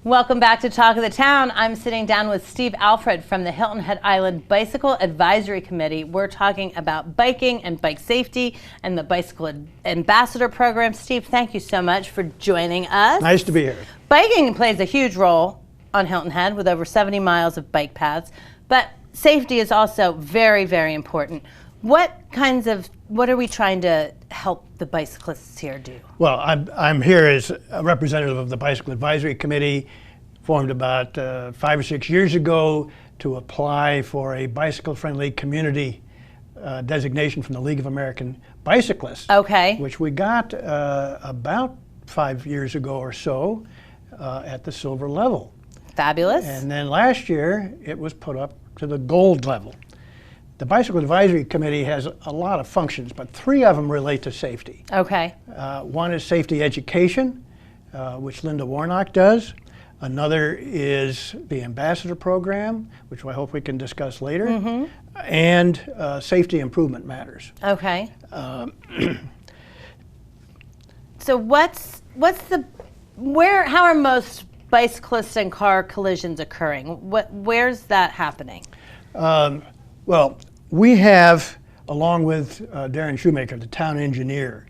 Welcome back to Talk of the Town. I'm sitting down with Steve Alfred from the Hilton Head Island Bicycle Advisory Committee. We're talking about biking and bike safety and the Bicycle Ambassador Program. Steve, thank you so much for joining us. Nice to be here. Biking plays a huge role on Hilton Head with over 70 miles of bike paths, but safety is also very, very important. What are we trying to help the bicyclists here do? Well, I'm here as a representative of the Bicycle Advisory Committee, formed about 5 or 6 years ago to apply for a bicycle-friendly community designation from the League of American Bicyclists. Okay. Which we got about 5 years ago or so at the silver level. Fabulous. And then last year it was put up to the gold level. The Bicycle Advisory Committee has a lot of functions, but 3 of them relate to safety. Okay. One is safety education, which Linda Warnock does. Another is the Ambassador Program, which I hope we can discuss later, and safety improvement matters. Okay. So how are most bicyclist and car collisions occurring? Where's that happening? Well, we have, along with Darren Shoemaker, the town engineer,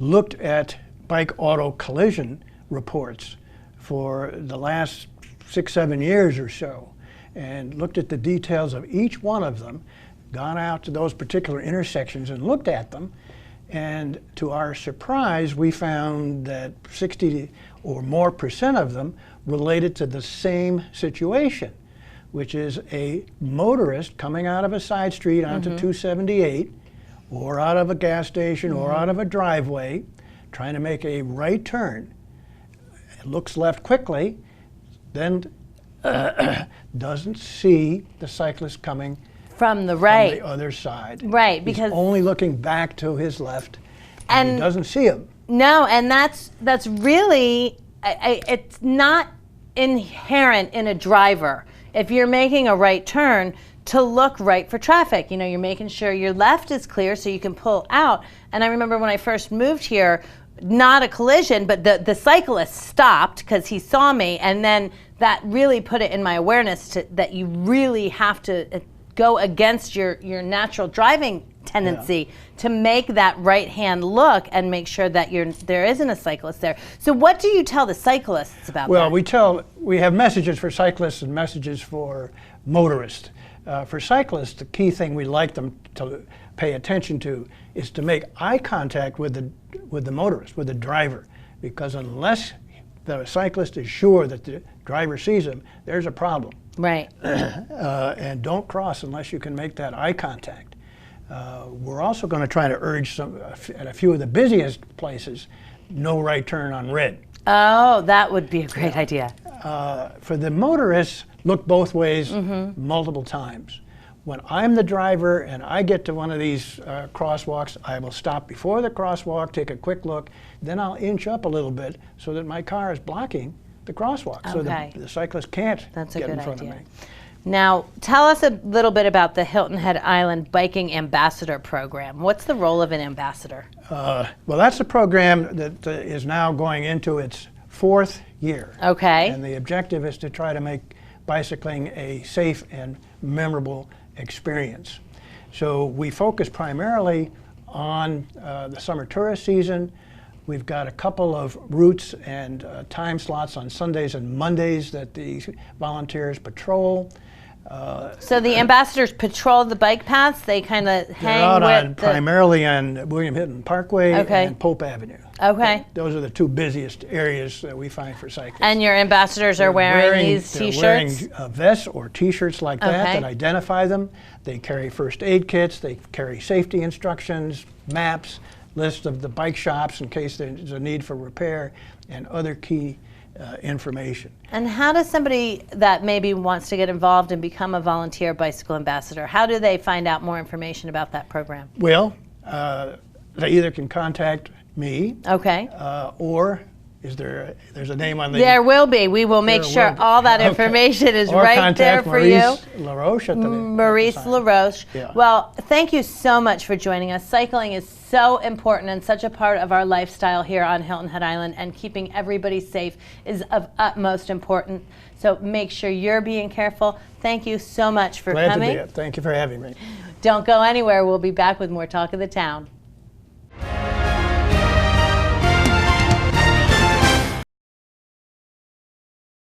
looked at bike auto collision reports for the last 6-7 years or so, and looked at the details of each one of them, gone out to those particular intersections and looked at them, and to our surprise, we found that 60 or more % of them related to the same situation, which is a motorist coming out of a side street onto 278, or out of a gas station, or out of a driveway, trying to make a right turn. It looks left quickly, then doesn't see the cyclist coming from the right, from the other side. Right, because he's only looking back to his left, and he doesn't see him. No, and that's really, it's not inherent in a driver. If you're making a right turn, to look right for traffic. You know, you're making sure your left is clear so you can pull out. And I remember when I first moved here, not a collision, but the cyclist stopped because he saw me, and then that really put it in my awareness that you really have to go against your natural driving tendency to make that right hand look and make sure that there isn't a cyclist there. So what do you tell the cyclists about that? Well, we have messages for cyclists and messages for motorists. For cyclists, the key thing we like them to pay attention to is to make eye contact with the motorist, with the driver, because unless the cyclist is sure that the driver sees him, there's a problem. Right. And don't cross unless you can make that eye contact. We're also going to try to urge at a few of the busiest places, no right turn on red. Oh, that would be a great idea. For the motorists, look both ways multiple times. When I'm the driver and I get to one of these crosswalks, I will stop before the crosswalk, take a quick look, then I'll inch up a little bit so that my car is blocking the crosswalk, so the cyclist can't get in front of me. Now, tell us a little bit about the Hilton Head Island Biking Ambassador Program. What's the role of an ambassador? Well, that's a program that is now going into its 4th year. Okay. And the objective is to try to make bicycling a safe and memorable experience. So we focus primarily on the summer tourist season. We've got a couple of routes and time slots on Sundays and Mondays that the volunteers patrol. So the ambassadors patrol the bike paths? They kind of hang primarily on William Hinton Parkway and Pope Avenue. Okay. Those are the 2 busiest areas that we find for cyclists. And your ambassadors are wearing these T-shirts? They're wearing vests or T-shirts like that identify them. They carry first aid kits. They carry safety instructions, maps, list of the bike shops in case there's a need for repair, and other key information. And how does somebody that maybe wants to get involved and become a volunteer bicycle ambassador, how do they find out more information about that program? Well, they either can contact me, or Is there? There's a name on the. There will be. We will make There sure will be. all that Okay. information is Or right there contact for you. Maurice LaRoche at the Maurice at the sign. LaRoche. Yeah. Well, thank you so much for joining us. Cycling is so important and such a part of our lifestyle here on Hilton Head Island, and keeping everybody safe is of utmost importance. So make sure you're being careful. Thank you so much for Glad coming. to be it. Thank you for having me. Don't go anywhere. We'll be back with more Talk of the Town.